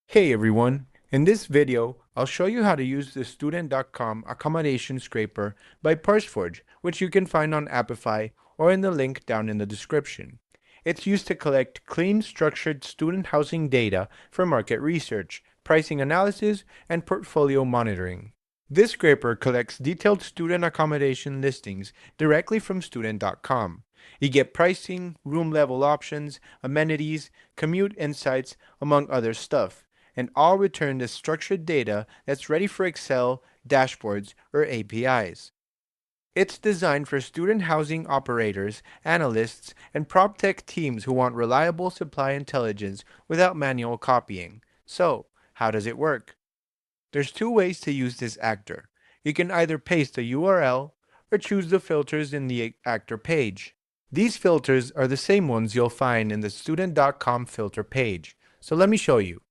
Hey everyone, in this video, I'll show you how to use the student.com Accommodation Scraper by ParseForge, which you can find on Apify or in the link down in the description. It's used to collect clean, structured student housing data for market research, pricing analysis, and portfolio monitoring. This scraper collects detailed student accommodation listings directly from student.com. You get pricing, room level options, amenities, commute insights, among other stuff, and all returned as structured data that's ready for Excel, dashboards, or APIs. It's designed for student housing operators, analysts, and proptech teams who want reliable supply intelligence without manual copying. So, how does it work? There's two ways to use this actor. You can either paste a URL or choose the filters in the actor page. These filters are the same ones you'll find in the student.com filter page. So let me show you.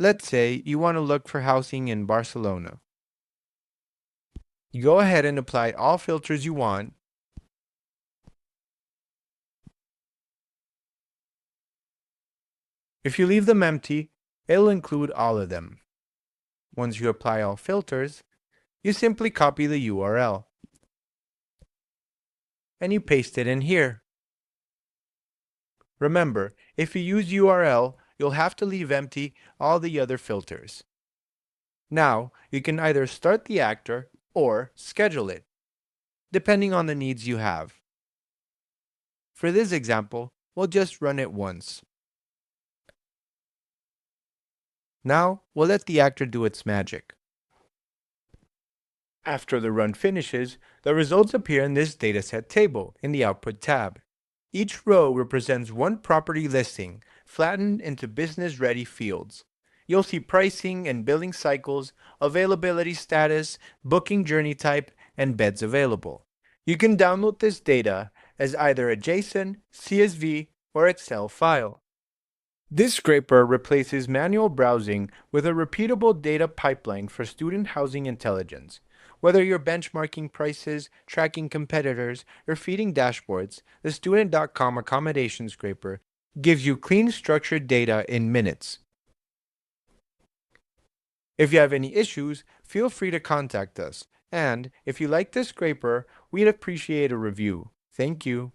Let's say you want to look for housing in Barcelona. You go ahead and apply all filters you want. If you leave them empty, it'll include all of them. Once you apply all filters, you simply copy the URL and you paste it in here. Remember, if you use URL, you'll have to leave empty all the other filters. Now, you can either start the actor or schedule it, depending on the needs you have. For this example, we'll just run it once. Now, we'll let the actor do its magic. After the run finishes, the results appear in this dataset table in the Output tab. Each row represents one property listing, flattened into business-ready fields. You'll see pricing and billing cycles, availability status, booking journey type, and beds available. You can download this data as either a JSON, CSV, or Excel file. This scraper replaces manual browsing with a repeatable data pipeline for student housing intelligence. Whether you're benchmarking prices, tracking competitors, or feeding dashboards, the student.com Accommodation Scraper gives you clean, structured data in minutes. If you have any issues, feel free to contact us. And if you like this scraper, we'd appreciate a review. Thank you.